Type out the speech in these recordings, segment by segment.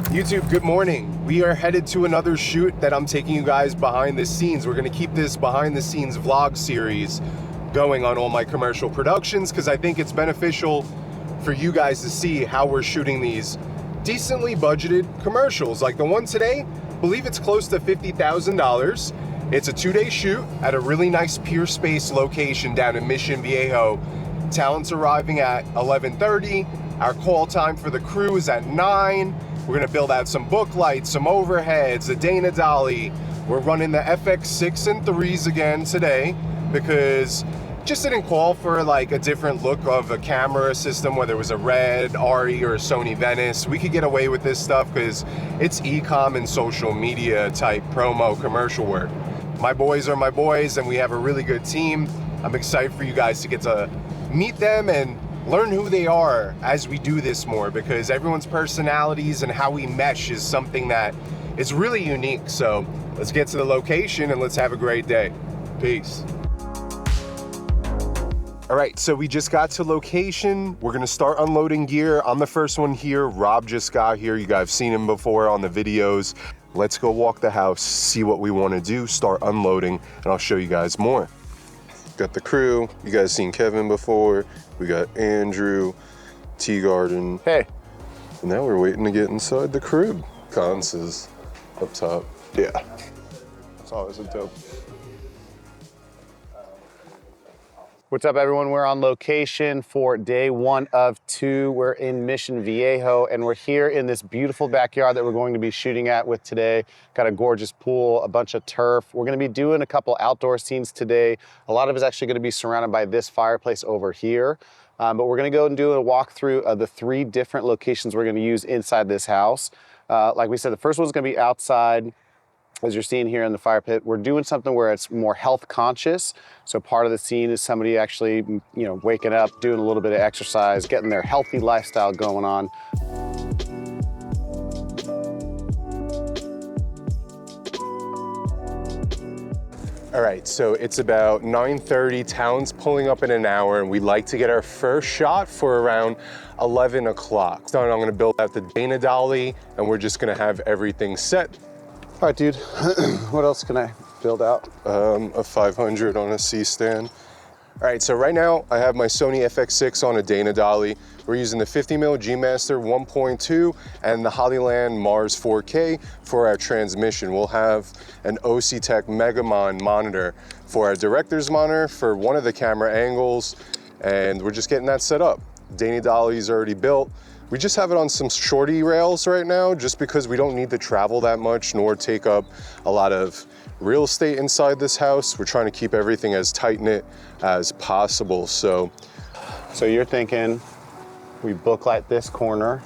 YouTube, good morning. We are headed to another shoot that I'm taking you guys behind the scenes. We're gonna keep this behind the scenes vlog series going on all my commercial productions because I think it's beneficial for you guys to see how we're shooting these decently budgeted commercials. Like the one today, I believe it's close to $50,000. It's a 2-day shoot at a really nice Pier Space location down in Mission Viejo. Talent's arriving at 11:30. Our call time for the crew is at 9. We're gonna build out some book lights, some overheads, a Dana Dolly. We're running the FX6 and 3s again today because just didn't call for like a different look of a camera system, whether it was a Red, ARRI, or a Sony Venice. We could get away with this stuff because it's Ecom and social media type promo commercial work. My boys are my boys and we have a really good team. I'm excited for you guys to get to meet them and learn who they are as we do this more, because everyone's personalities and how we mesh is something that is really unique. So let's get to the location and let's have a great day. Peace. All right, so we just got to location. We're gonna start unloading gear. I'm the first one here. Rob just got here. You guys have seen him before on the videos. Let's go walk the house, see what we wanna do, start unloading, and I'll show you guys more. Got the crew. You guys seen Kevin before. We got Andrew, T-Garden. Hey. And now we're waiting to get inside the crib. Cons is up top. Yeah. It's always a dope. What's up, everyone? We're on location for day 1 of 2. We're in Mission Viejo, and we're here in this beautiful backyard that we're going to be shooting at with today. Got a gorgeous pool, a bunch of turf. We're gonna be doing a couple outdoor scenes today. A lot of it is actually gonna be surrounded by this fireplace over here. But we're gonna go and do a walkthrough of the 3 different locations we're gonna use inside this house. Like we said, the first one's gonna be outside. As you're seeing here in the fire pit, we're doing something where it's more health conscious. So part of the scene is somebody actually, waking up, doing a little bit of exercise, getting their healthy lifestyle going on. All right, so it's about 9:30. Talent's pulling up in an hour, and we'd like to get our first shot for around 11 o'clock. So I'm gonna build out the Dana Dolly, and we're just gonna have everything set. All right, dude, what else can I build out? A 500 on a C-stand. All right, so right now I have my Sony FX6 on a Dana Dolly. We're using the 50mm G Master 1.2 and the Hollyland Mars 4K for our transmission. We'll have an OC Tech Megamon monitor for our director's monitor for one of the camera angles, and we're just getting that set up. Dana Dolly's already built. We just have it on some shorty rails right now, just because we don't need to travel that much nor take up a lot of real estate inside this house. We're trying to keep everything as tight-knit as possible. So you're thinking we booklight this corner,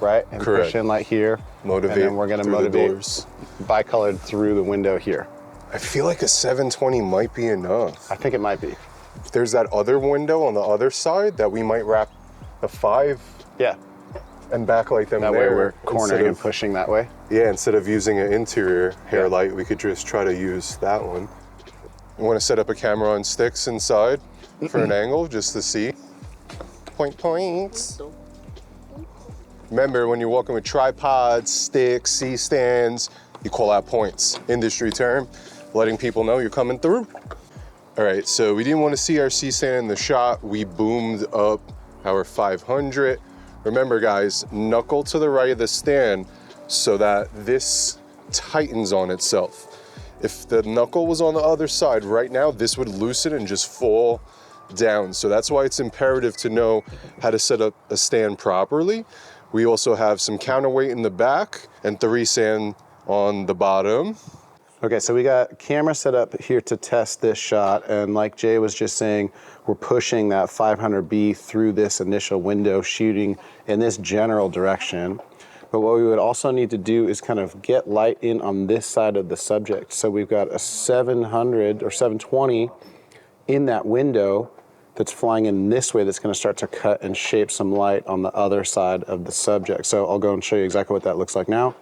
right? And correct. Push in light here. Motivate. And then we're gonna motivate bicolored through the window here. I feel like a 720 might be enough. I think it might be. There's that other window on the other side that we might wrap the 5. Yeah. And backlight them that there. Way we're cornering and pushing that way. Yeah, instead of using an interior hair light, we could just try to use that one. You want to set up a camera on sticks inside for an angle, just to see. Points. Remember, when you're walking with tripods, sticks, C-stands, you call out points. Industry term, letting people know you're coming through. All right, so we didn't want to see our C-stand in the shot. We boomed up our 500. Remember guys, knuckle to the right of the stand so that this tightens on itself. If the knuckle was on the other side right now, this would loosen and just fall down. So that's why it's imperative to know how to set up a stand properly. We also have some counterweight in the back and 3 sand on the bottom. Okay, so we got camera set up here to test this shot, and like Jay was just saying, we're pushing that 500B through this initial window, shooting in this general direction. But what we would also need to do is kind of get light in on this side of the subject. So we've got a 700 or 720 in that window that's flying in this way that's gonna start to cut and shape some light on the other side of the subject. So I'll go and show you exactly what that looks like now.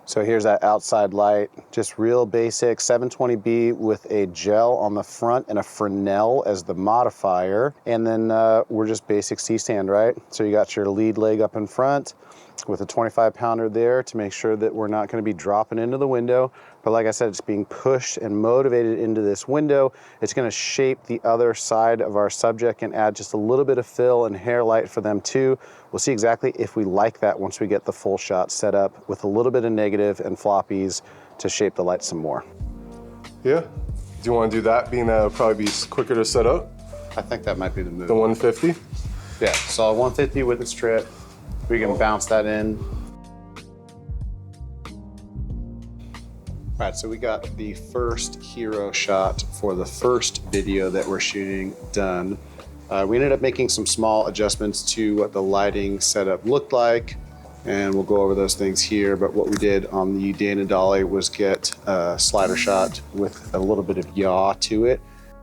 So here's that outside light, just real basic 720B with a gel on the front and a Fresnel as the modifier. And then we're just basic C-stand, right? So you got your lead leg up in front, with a 25 pounder there to make sure that we're not going to be dropping into the window. But like I said, it's being pushed and motivated into this window. It's going to shape the other side of our subject and add just a little bit of fill and hair light for them too. We'll see exactly if we like that once we get the full shot set up with a little bit of negative and floppies to shape the light some more. Yeah. Do you want to do that, being that it'll probably be quicker to set up? I think that might be the move. The 150? Yeah, so 150 with the strip. We can bounce that in. All right, so we got the first hero shot for the first video that we're shooting done. We ended up making some small adjustments to what the lighting setup looked like, and we'll go over those things here. But what we did on the Dana Dolly was get a slider shot with a little bit of yaw to it,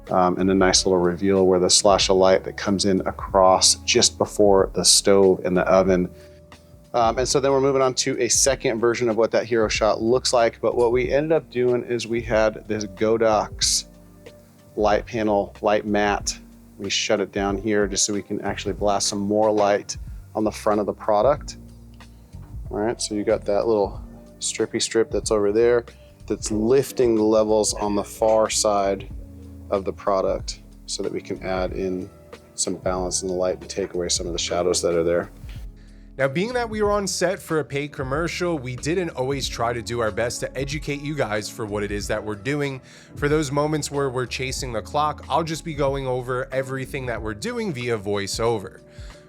and a nice little reveal where the slash of light that comes in across just before the stove and the oven. And so then we're moving on to a second version of what that hero shot looks like. But what we ended up doing is we had this Godox light panel, light mat. We shut it down here just so we can actually blast some more light on the front of the product. All right, so you got that little strippy strip that's over there that's lifting the levels on the far side of the product so that we can add in some balance in the light and take away some of the shadows that are there. Now, being that we were on set for a paid commercial, we didn't always try to do our best to educate you guys for what it is that we're doing. For those moments where we're chasing the clock, I'll just be going over everything that we're doing via voiceover.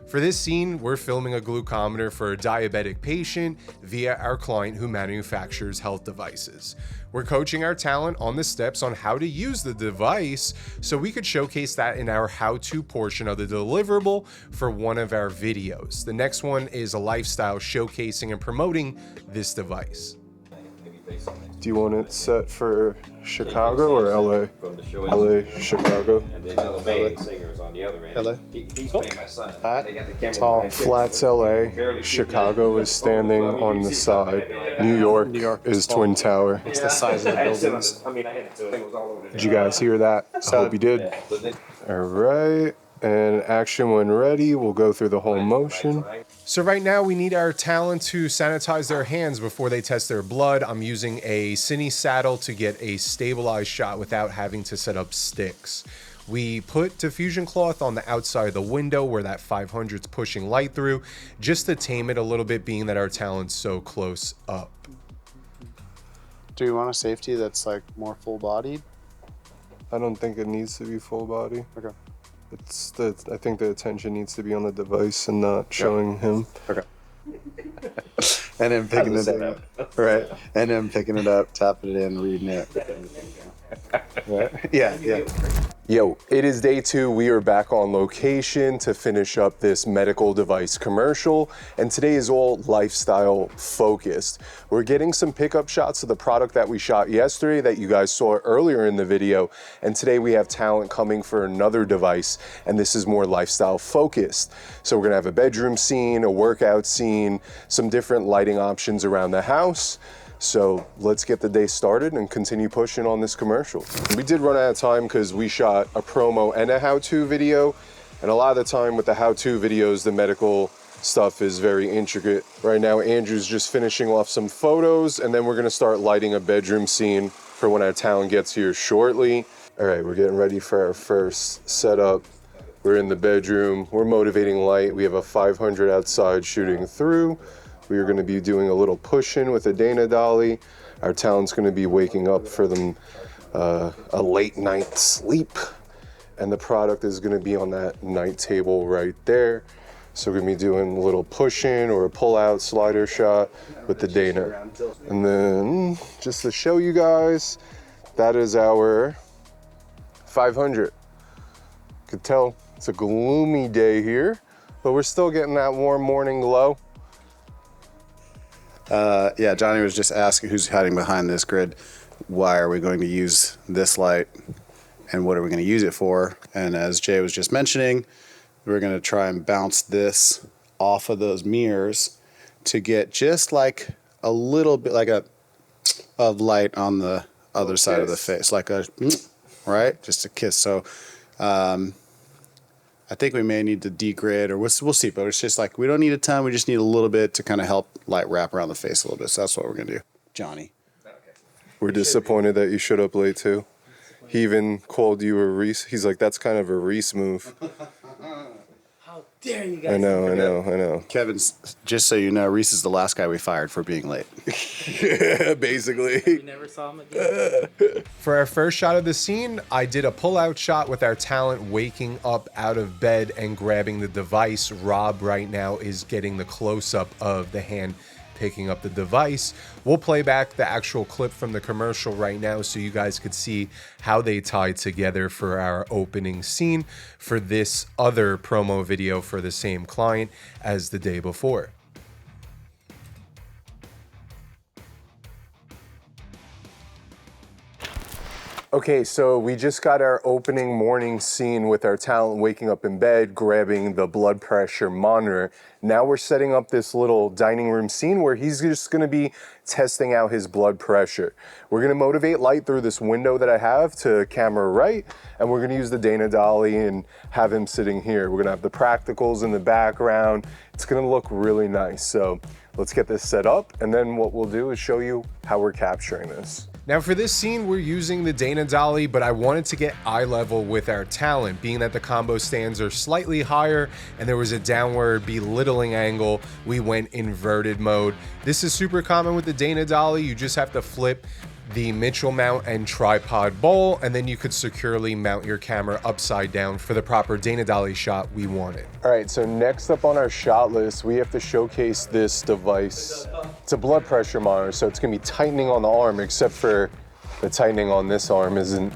For this scene, we're filming a glucometer for a diabetic patient via our client who manufactures health devices. We're coaching our talent on the steps on how to use the device so we could showcase that in our how-to portion of the deliverable for one of our videos. The next one is a lifestyle showcasing and promoting this device. Do you want it set for Chicago or LA? LA, Chicago. And then the main singers on the other end. LA. He's playing my son. They got the camera. Flats LA, Chicago is standing on the side. New York is Twin Tower. It's the size of the buildings. I had it to it. It was all over there. Did you guys hear that? I hope you did. All right, and action when ready. We'll go through the whole motion. So right now we need our talent to sanitize their hands before they test their blood. I'm using a Cine saddle to get a stabilized shot without having to set up sticks. We put diffusion cloth on the outside of the window where that 500's pushing light through, just to tame it a little bit, being that our talent's so close up. Do you want a safety that's like more full bodied? I don't think it needs to be full body. Okay. I think the attention needs to be on the device and not showing him. Okay. And then picking it up. Right. And then picking it up, tapping it in, reading it. Right? Yeah, yeah. Yo, it is day 2. We are back on location to finish up this medical device commercial, and today is all lifestyle focused. We're getting some pickup shots of the product that we shot yesterday that you guys saw earlier in the video, and today we have talent coming for another device, and this is more lifestyle focused. So we're gonna have a bedroom scene, a workout scene, some different lighting options around the house. So let's get the day started and continue pushing on this commercial. We did run out of time because we shot a promo and a how-to video. And a lot of the time with the how-to videos, the medical stuff is very intricate. Right now, Andrew's just finishing off some photos, and then we're gonna start lighting a bedroom scene for when our talent gets here shortly. All right, we're getting ready for our first setup. We're in the bedroom, we're motivating light. We have a 500 outside shooting through. We are going to be doing a little push-in with a Dana Dolly. Our talent's going to be waking up for them a late night sleep. And the product is going to be on that night table right there. So we're going to be doing a little push-in or a pull-out slider shot with the Dana. And then, just to show you guys, that is our 500. You could tell it's a gloomy day here, but we're still getting that warm morning glow. Yeah, Johnny was just asking who's hiding behind this grid. Why are we going to use this light and what are we going to use it for? And as Jay was just mentioning, we're going to try and bounce this off of those mirrors to get just like a little bit like of light on the other side of the face, like a, right? Just a kiss. So I I think we may need to degrid, or we'll see. But it's just like we don't need a ton. We just need a little bit to kind of help light wrap around the face a little bit. So that's what we're gonna do, Johnny. We're disappointed that you showed up late too. He even called you a Reese. He's like, that's kind of a Reese move. How dare you guys? I know. Kevin's, just so you know, Reese is the last guy we fired for being late. Yeah, basically. You never saw him again. For our first shot of the scene, I did a pull-out shot with our talent waking up out of bed and grabbing the device. Rob right now is getting the close-up of the hand picking up the device. We'll play back the actual clip from the commercial right now so you guys could see how they tied together for our opening scene for this other promo video for the same client as the day before. Okay, so we just got our opening morning scene with our talent waking up in bed, grabbing the blood pressure monitor. Now we're setting up this little dining room scene where he's just gonna be testing out his blood pressure. We're gonna motivate light through this window that I have to camera right, and we're gonna use the Dana Dolly and have him sitting here. We're gonna have the practicals in the background. It's gonna look really nice. So let's get this set up, and then what we'll do is show you how we're capturing this. Now for this scene, we're using the Dana Dolly, but I wanted to get eye level with our talent, being that the combo stands are slightly higher and there was a downward belittling angle, we went inverted mode. This is super common with the Dana Dolly. You just have to flip the Mitchell mount and tripod bowl, and then you could securely mount your camera upside down for the proper Dana Dolly shot we wanted. All right, so next up on our shot list, we have to showcase this device. It's a blood pressure monitor, so it's gonna be tightening on the arm, except for the tightening on this arm isn't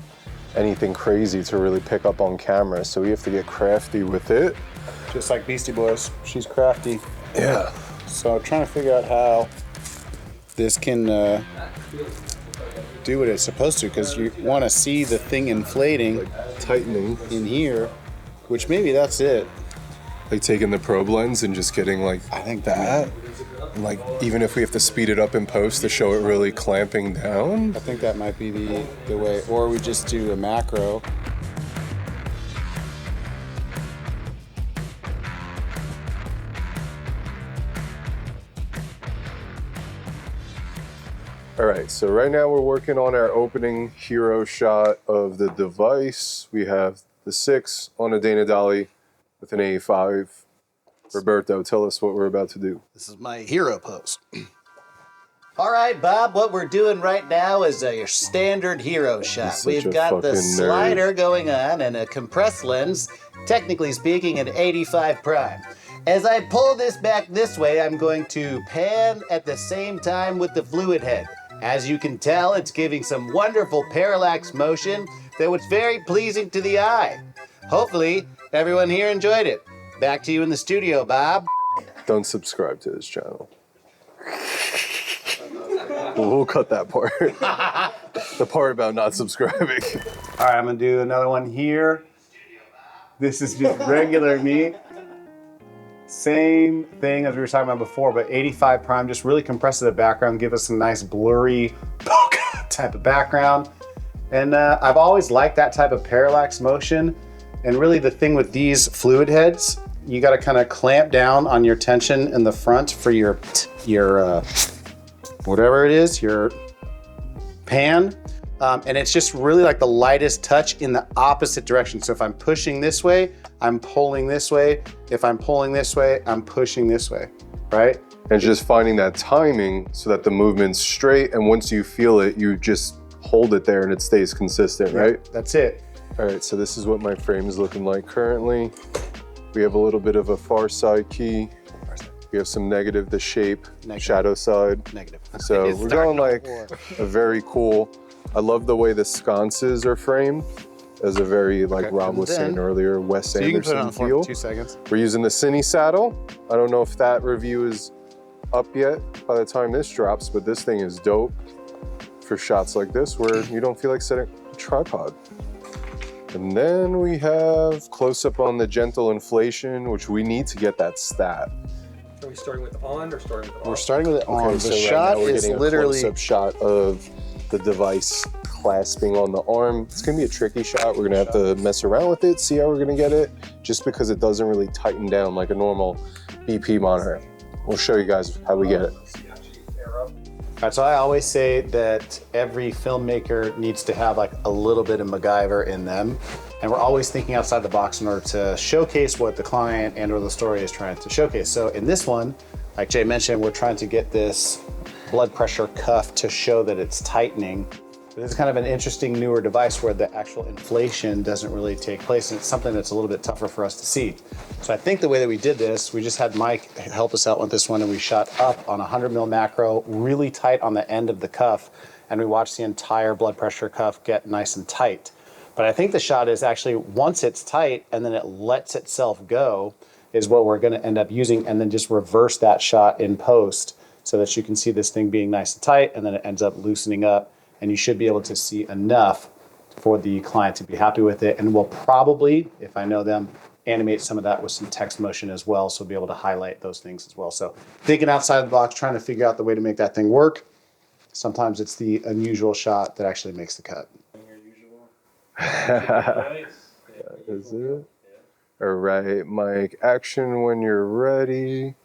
anything crazy to really pick up on camera, so we have to get crafty with it. Just like Beastie Boys, she's crafty. Yeah. So I'm trying to figure out how this can do what it's supposed to, because you want to see the thing inflating, Like tightening. in here, which maybe that's it. Like taking the probe lens and just getting like I think that. And like even if we have to speed it up in post to show it really clamping down. I think that might be the way, or we just do a macro. All right, so right now we're working on our opening hero shot of the device. We have the 6 on a Dana Dolly with an A5. Roberto, tell us what we're about to do. This is my hero pose. All right, Bob, what we're doing right now is your standard hero shot. such a We've got the fucking nerd. slider going on and a compressed lens, technically speaking, an 85 prime. As I pull this back this way, I'm going to pan at the same time with the fluid head. As you can tell, it's giving some wonderful parallax motion that was very pleasing to the eye. Hopefully, everyone here enjoyed it. Back to you in the studio, Bob. Don't subscribe to this channel. We'll cut that part. The part about not subscribing. All right, I'm gonna do another one here. This is just regular me. Same thing as we were talking about before, but 85 prime just really compresses the background, give us a nice blurry bokeh type of background. And I've always liked that type of parallax motion. And really the thing with these fluid heads, you gotta kind of clamp down on your tension in the front for your whatever it is, your pan. And it's just really like the lightest touch in the opposite direction. So if I'm pushing this way, I'm pulling this way. If I'm pulling this way, I'm pushing this way, right? And just finding that timing so that the movement's straight, and once you feel it, you just hold it there and it stays consistent, right? That's it. All right, so this is what my frame is looking like currently. We have a little bit of a far side key. We have some negative, the shape, shadow side. Negative. So It's we're starting going off like war. a very cool, I love the way the sconces are framed as a very, like Okay. Rob was And saying then- earlier, Wes So you can put it on Anderson the floor feel. for 2 seconds. We're using the Cine saddle. I don't know if that review is up yet by the time this drops, but this thing is dope for shots like this where you don't feel like setting a tripod. And then we have close up on the gentle inflation, which we need to get that stat. Are we starting with on or starting with off? We're starting with it on. Okay, The so right shot now we're is getting a literally close-up shot of the device clasping on the arm. It's gonna be a tricky shot. We're gonna have to mess around with it, see how we're gonna get it, just because it doesn't really tighten down like a normal BP monitor. We'll show you guys how we get it. All right, so I always say that every filmmaker needs to have like a little bit of MacGyver in them. And we're always thinking outside the box in order to showcase what the client and or the story is trying to showcase. So in this one, like Jay mentioned, we're trying to get this blood pressure cuff to show that it's tightening. This is kind of an interesting newer device where the actual inflation doesn't really take place, and it's something that's a little bit tougher for us to see. So I think the way that we did this, we just had Mike help us out with this one, and we shot up on a 100 mil macro, really tight on the end of the cuff, and we watched the entire blood pressure cuff get nice and tight. But I think the shot is actually once it's tight and then it lets itself go is what we're gonna end up using, and then just reverse that shot in post so that you can see this thing being nice and tight, and then it ends up loosening up, and you should be able to see enough for the client to be happy with it. And we'll probably, if I know them, animate some of that with some text motion as well, so we'll be able to highlight those things as well. So thinking outside the box, trying to figure out the way to make that thing work. Sometimes it's the unusual shot that actually makes the cut. Is it? All right, Mike, action when you're ready.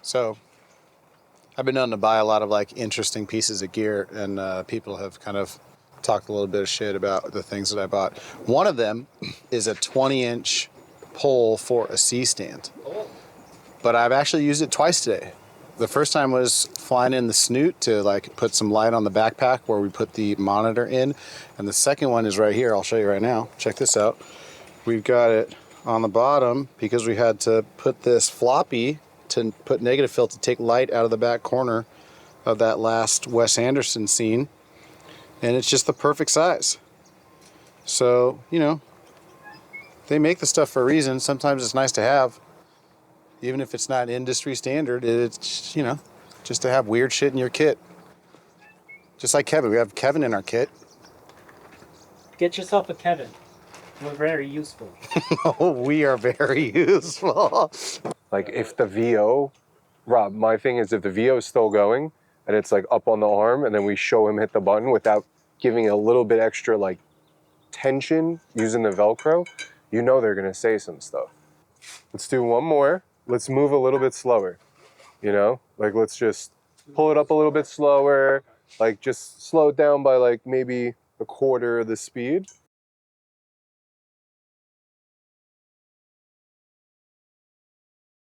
So I've been known to buy a lot of like interesting pieces of gear, and people have kind of talked a little bit of shit about the things that I bought. One of them is a 20-inch pole for a C-stand, but I've actually used it twice today. The first time was flying in the snoot to like put some light on the backpack where we put the monitor in, and the second one is right here. I'll show you right now. Check this out. We've got it on the bottom because we had to put this floppy to put negative fill to take light out of the back corner of that last Wes Anderson scene, and it's just the perfect size. So, you know, they make the stuff for a reason. Sometimes it's nice to have, even if it's not industry standard. It's, you know, just to have weird shit in your kit. Just like Kevin, we have Kevin in our kit. Get yourself a Kevin. We're very useful. Oh, we are very useful. Like if the VO, Rob, my thing is if the VO is still going and it's like up on the arm and then we show him hit the button without giving a little bit extra like tension using the Velcro, you know they're gonna say some stuff. Let's do one more. Let's move a little bit slower, you know? Like let's just pull it up a little bit slower, like just slow it down by like maybe a quarter of the speed.